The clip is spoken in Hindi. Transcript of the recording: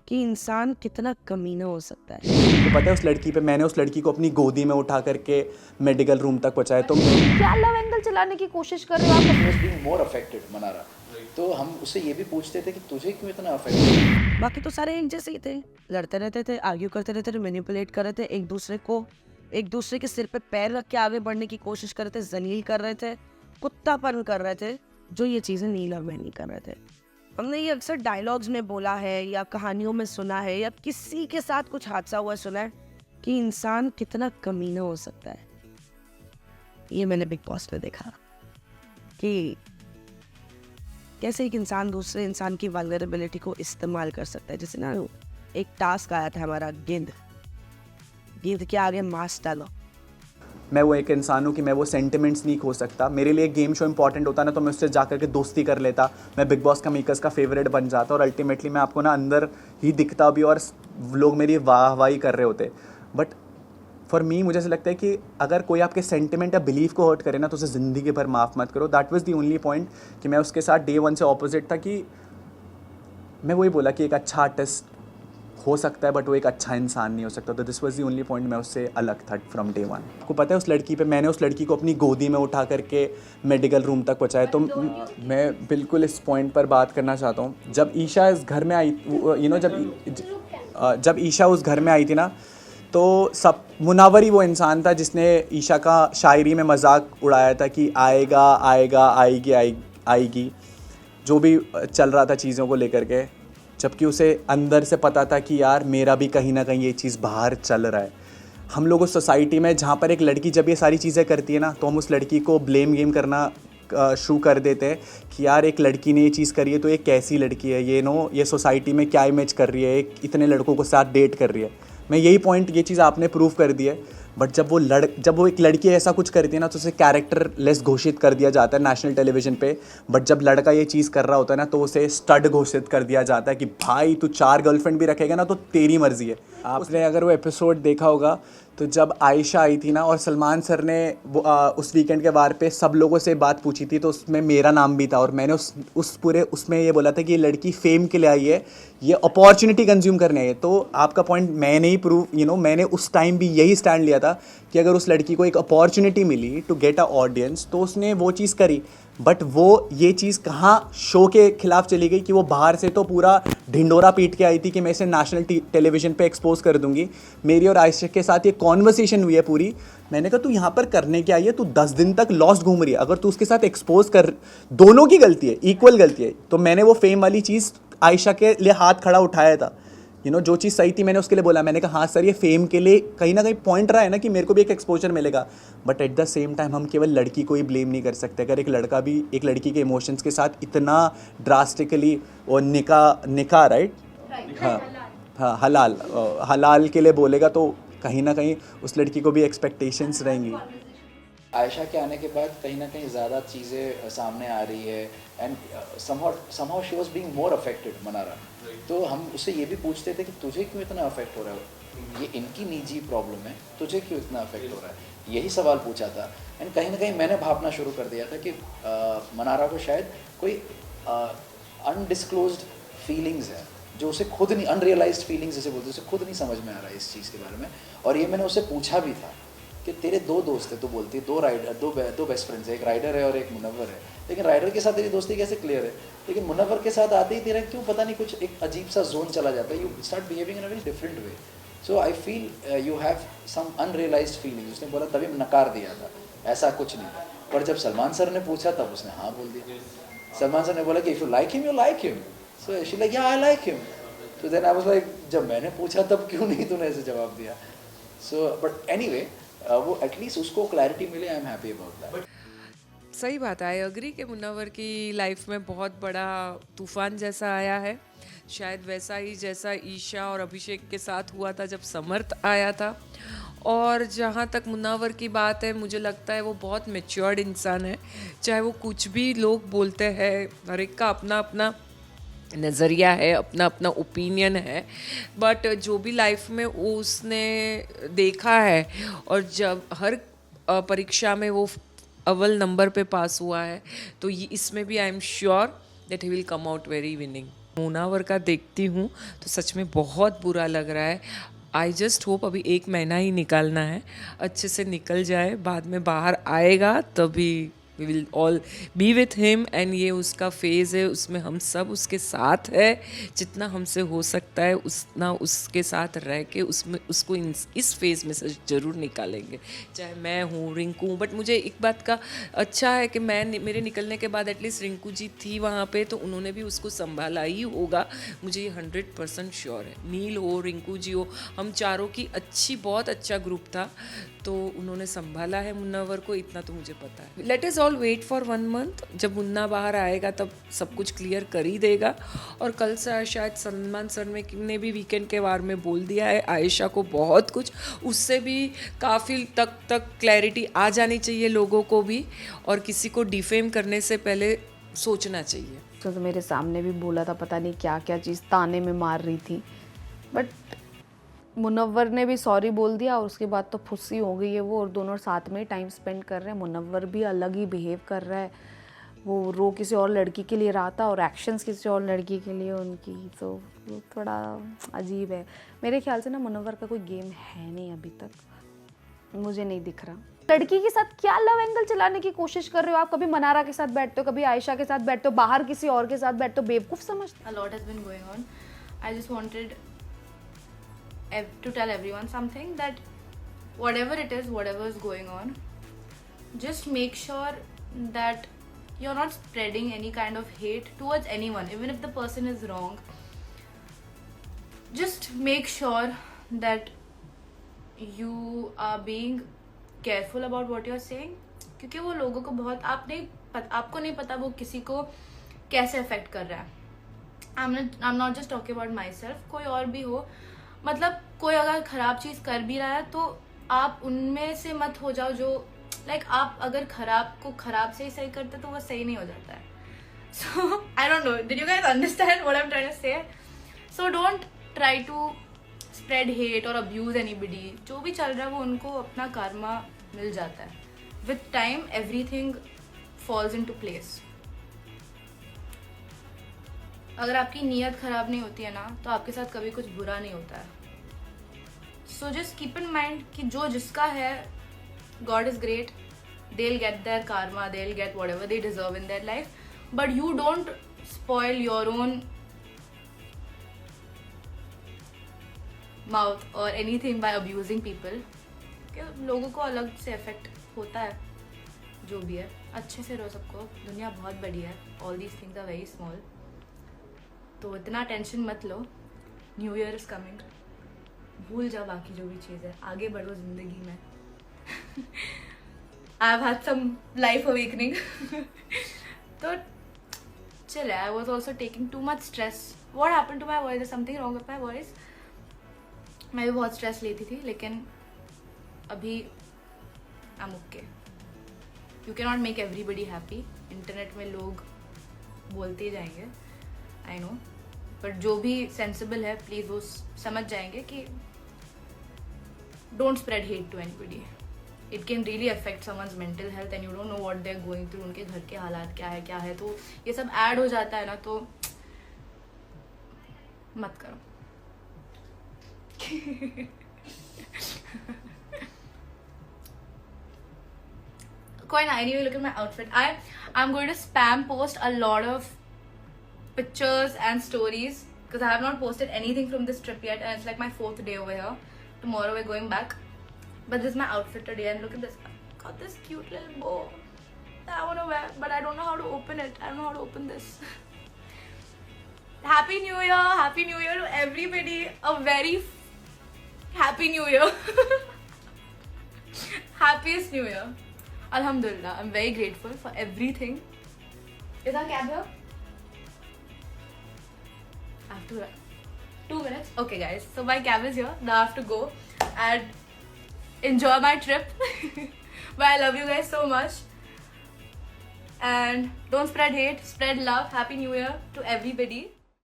कि इंसान कितना कमीना हो सकता है। तो पता है उस लड़की पे मैंने उस लड़की को अपनी गोदी में उठा करके मेडिकल रूम तक पहुंचाया। तो क्या लव एंगल चलाने की कोशिश कर रहे हो आप? was being more affected Mannara. तो हम उससे ये भी पूछते थे कि तुझे क्यों इतना अफेक्ट हुआ। बाकी तो सारे एक जैसे ही थे, लड़ते रहते थे, आर्ग्यू करते रहते थे, मैनिपुलेट कर रहे थे एक दूसरे के सिर पे पैर रख के आगे बढ़ने की कोशिश कर रहे थे, जलील कर रहे थे, कुत्तापन कर रहे थे, जो ये चीज़ें नीलम में नहीं कर रहे थे। हमने ये अक्सर डायलॉग्स में बोला है या कहानियों में सुना है या किसी के साथ कुछ हादसा हुआ सुना है कि इंसान कितना कमीना हो सकता है। ये मैंने बिग बॉस में देखा कि कैसे एक इंसान दूसरे इंसान की वल्नरेबिलिटी को इस्तेमाल कर सकता है। जैसे ना एक टास्क आया था हमारा, गेंद के आगे मास्क डालो। मैं वो एक इंसान हूँ कि मैं वो सेंटिमेंट्स नहीं खो सकता। मेरे लिए गेम शो इंपॉर्टेंट होता ना तो मैं उससे जाकर के दोस्ती कर लेता, मैं बिग बॉस का मेकर्स का फेवरेट बन जाता और अल्टीमेटली मैं आपको ना अंदर ही दिखता भी और लोग मेरी वाहवाही कर रहे होते। बट फॉर मी मुझे ऐसा लगता है कि अगर कोई आपके सेंटिमेंट या बिलीफ को हर्ट करे ना तो उसे ज़िंदगी भर माफ़ मत करो। That was the only point कि मैं उसके साथ डे वन से ऑपोजिट था कि मैं वही बोला कि एक अच्छा आर्टिस्ट हो सकता है बट वो एक अच्छा इंसान नहीं हो सकता। तो this was the only point, मैं उससे अलग था फ्रॉम डे वन। आपको पता है उस लड़की पे मैंने उस लड़की को अपनी गोदी में उठा करके मेडिकल रूम तक पहुंचाया। तो मैं बिल्कुल इस पॉइंट पर बात करना चाहता हूँ। जब ईशा इस घर में आई, जब ईशा उस घर में आई थी ना तो सब मुनावर ही वो इंसान था जिसने ईशा का शायरी में मजाक उड़ाया था कि आएगा आएगा आएगी आएगी, जो भी चल रहा था चीज़ों को लेकर के, जबकि उसे अंदर से पता था कि यार मेरा भी कहीं ना कहीं ये चीज़ बाहर चल रहा है। हम लोग उस सोसाइटी में जहाँ पर एक लड़की जब ये सारी चीज़ें करती है ना तो हम उस लड़की को ब्लेम गेम करना शुरू कर देते हैं कि यार एक लड़की ने ये चीज़ करी है तो ये कैसी लड़की है, ये सोसाइटी में क्या इमेज कर रही है, एक इतने लड़कों को साथ डेट कर रही है। मैं यही पॉइंट, ये चीज़ आपने प्रूव कर दी है। बट जब वो एक लड़की ऐसा कुछ करती है ना तो उसे कैरेक्टर लेस घोषित कर दिया जाता है नेशनल टेलीविजन पे। बट जब लड़का ये चीज़ कर रहा होता है ना तो उसे स्टड घोषित कर दिया जाता है कि भाई तू 4 गर्लफ्रेंड भी रखेगा ना तो तेरी मर्जी है। आपने अगर वो एपिसोड देखा होगा तो जब आयशा आई थी ना और सलमान सर ने उस वीकेंड के वार पे सब लोगों से बात पूछी थी तो उसमें मेरा नाम भी था और मैंने उस पूरे उसमें ये बोला था कि ये लड़की फेम के लिए आई है, ये अपॉर्चुनिटी कंज्यूम करने आई है। तो आपका पॉइंट मैंने ही प्रूव मैंने उस टाइम भी यही स्टैंड लिया था कि अगर उस लड़की को एक अपॉर्चुनिटी मिली टू गेट अ ऑडियंस तो उसने वो चीज़ करी। बट वो ये चीज़ कहाँ शो के खिलाफ चली गई कि वो बाहर से तो पूरा ढिंडोरा पीट के आई थी कि मैं इसे नेशनल टेलीविजन पे एक्सपोज कर दूंगी। मेरी और आयशा के साथ ये कॉन्वर्सेशन हुई है पूरी। मैंने कहा तू यहाँ पर करने के आई है, तू 10 दिन तक लॉस्ट घूम रही है, अगर तू उसके साथ एक्सपोज कर, दोनों की गलती है, इक्वल गलती है। तो मैंने वो फेम वाली चीज़ आयशा के लिए हाथ खड़ा उठाया था। जो चीज़ सही थी मैंने उसके लिए बोला। मैंने कहा हाँ सर ये फेम के लिए कहीं ना कहीं पॉइंट रहा है ना कि मेरे को भी एक एक्सपोजर मिलेगा। But at the same time हम केवल लड़की को ही ब्लेम नहीं कर सकते। अगर एक लड़का भी एक लड़की के इमोशंस के साथ इतना ड्रास्टिकली और निका राइट, हाँ हाँ हलाल के लिए बोलेगा तो कहीं ना कहीं उस लड़की को भी एक्सपेक्टेशंस रहेंगी। आयशा के आने के बाद कहीं ना कहीं ज़्यादा चीज़ें सामने आ रही है and somehow she was being more affected Mannara. तो हम उससे ये भी पूछते थे कि तुझे क्यों इतना अफेक्ट हो रहा है, ये इनकी निजी प्रॉब्लम है, तुझे क्यों इतना अफेक्ट हो रहा है, यही सवाल पूछा था। एंड कहीं ना कहीं मैंने भापना शुरू कर दिया था कि मनारा को शायद कोई अनडिस्क्लोज्ड फीलिंग्स है जो उसे खुद नहीं, अनरियलाइज्ड फीलिंग्स जैसे बोलते, उसे खुद नहीं समझ में आ रहा है इस चीज़ के बारे में। और ये मैंने उससे पूछा भी था कि तेरे 2 दोस्त है, तो बोलती है 2 बेस्ट फ्रेंड्स है, एक राइडर है और एक मुनव्वर है, लेकिन राइडर के साथ तेरी दोस्ती कैसे क्लियर है, लेकिन मुनव्वर के साथ आते ही तेरा क्यों पता नहीं कुछ एक अजीब सा जोन चला जाता है, you start behaving in a very different way. So I feel you have some unrealized feeling. उसने बोला तभी नकार दिया था, ऐसा कुछ नहीं। पर जब सलमान सर ने पूछा तब उसने हाँ बोल दिया। सलमान सर ने बोला कि if you like him you like him, so she like या आई लाइक हिम। तो देन आई वाज लाइक जब मैंने पूछा तब क्यों नहीं तूने ऐसे जवाब दिया। सो बट एनीवे वो एटलीस्ट उसको क्लैरिटी मिले, I am happy about that. सही बात है, आई अग्री कि मुनव्वर की लाइफ में बहुत बड़ा तूफान जैसा आया है, शायद वैसा ही जैसा ईशा और अभिषेक के साथ हुआ था जब समर्थ आया था। और जहाँ तक मुनव्वर की बात है, मुझे लगता है वो बहुत मैच्योर्ड इंसान है। चाहे वो कुछ भी लोग बोलते हैं, हर एक का अपना अपना नज़रिया है, अपना अपना ओपिनियन है, बट जो भी लाइफ में वो उसने देखा है और जब हर परीक्षा में वो अव्वल नंबर पे पास हुआ है, तो ये इसमें भी I am sure that he will come out very winning. Munawar का देखती हूँ तो सच में बहुत बुरा लग रहा है। आई जस्ट होप अभी 1 महीना ही निकालना है, अच्छे से निकल जाए, बाद में बाहर आएगा तभी we will all be with him. And ये उसका फेज़ है, उसमें हम सब उसके साथ है, जितना हमसे हो सकता है उतना उसके साथ रह के उसमें उसको इस फेज़ में से ज़रूर निकालेंगे, चाहे मैं हूँ, रिंकू हूँ। बट मुझे एक बात का अच्छा है कि मेरे निकलने के बाद एटलीस्ट रिंकू जी थी वहाँ पे, तो उन्होंने भी उसको संभाला ही होगा, मुझे ये 100% श्योर है। नील हो, रिंकू जी हो, हम चारों की बहुत अच्छा ग्रुप था, तो उन्होंने संभाला है मुन्नावर को, इतना तो मुझे पता है। Let is all wait for 1 month, जब मुन्ना बाहर आएगा तब सब कुछ क्लियर कर ही देगा। और कल से शायद सलमान सर ने भी वीकेंड के वार में बोल दिया है आयशा को बहुत कुछ, उससे भी काफ़ी तक क्लैरिटी आ जानी चाहिए लोगों को भी, और किसी को डिफेम करने से पहले सोचना चाहिए। तो मेरे सामने भी बोला था, पता नहीं क्या क्या चीज़ ताने में मार रही थी, बट मुनव्वर ने भी सॉरी बोल दिया और उसके बाद तो फुस्सी हो गई है वो, और दोनों साथ में ही टाइम स्पेंड कर रहे हैं। मुनव्वर भी अलग ही बिहेव कर रहा है, वो रो किसी और लड़की के लिए रहा था और एक्शंस किसी और लड़की के लिए उनकी, तो वो थोड़ा अजीब है। मेरे ख्याल से ना मुनव्वर का कोई गेम है नहीं अभी तक, मुझे नहीं दिख रहा। लड़की के साथ क्या लव एंगल चलाने की कोशिश कर रहे हो आप? कभी मनारा के साथ बैठते हो, कभी आयशा के साथ बैठते हो, बाहर किसी और के साथ बैठते हो, बेवकूफ़ समझते। A lot has been going on. I just wanted to tell everyone something, that whatever it is, whatever is going on, just make sure that you're not spreading any kind of hate towards anyone, even if the person is wrong. Just make sure that you are being careful about what you're saying, क्योंकि वो लोगों को बहुत आपको नहीं पता वो किसी को कैसे अफेक्ट कर रहा है। I'm not just talking about myself, कोई और भी हो, मतलब कोई अगर ख़राब चीज़ कर भी रहा है तो आप उनमें से मत हो जाओ जो आप अगर ख़राब को ख़राब से ही सही करते तो वो सही नहीं हो जाता है। So I don't know, did you guys understand what I am trying to say? So don't try to spread hate और अब्यूज एनीबडी। जो भी चल रहा है वो उनको अपना कर्मा मिल जाता है। With time everything falls into place. अगर आपकी नीयत ख़राब नहीं होती है ना, तो आपके साथ कभी कुछ बुरा नहीं होता है। So just keep in mind कि जो जिसका है, god is great, they will get their karma, they will get whatever they deserve in their life, but you don't spoil your own mouth or anything by abusing people. लोगों को अलग से इफेक्ट होता है, जो भी है। अच्छे से रहो सबको, दुनिया बहुत बड़ी है, all these things are very small, तो इतना टेंशन मत लो। न्यू ईयर इज़ कमिंग, भूल जाओ बाकी जो भी चीज़ है, आगे बढ़ो ज़िंदगी में। I have had some life awakening. तो चल, I was also taking too much stress. What happen to my voice? Is something wrong with my voice? मैं भी बहुत स्ट्रेस लेती थी, लेकिन अभी I am okay. You can not make everybody happy. Internet में लोग बोलते ही जाएंगे, आई नो, बट जो भी सेंसिबल है प्लीज़ वो समझ जाएंगे कि don't spread hate to anybody. It can really affect someone's mental health and you don't know what they are going through, उनके घर के हालात क्या है, तो ये सब ऐड हो जाता है ना, तो मत करो। कोई ना, anyway, look at my outfit. I'm going to spam post a lot of pictures and stories because I have not posted anything from this trip yet, and it's like my 4th day over here. Tomorrow we're going back, but this is my outfit today, and look at this. I got this cute little bow that I want to wear, but I don't know how to open it. I don't know how to open this. Happy New Year! Happy New Year to everybody! A very happy New Year! Happiest New Year! Alhamdulillah, I'm very grateful for everything. Is our cab here? I have to 2 minutes. Okay guys, so my cab is here. Now I have to go and enjoy my trip. But I love you guys so much. And don't spread hate, spread love. Happy New Year to everybody.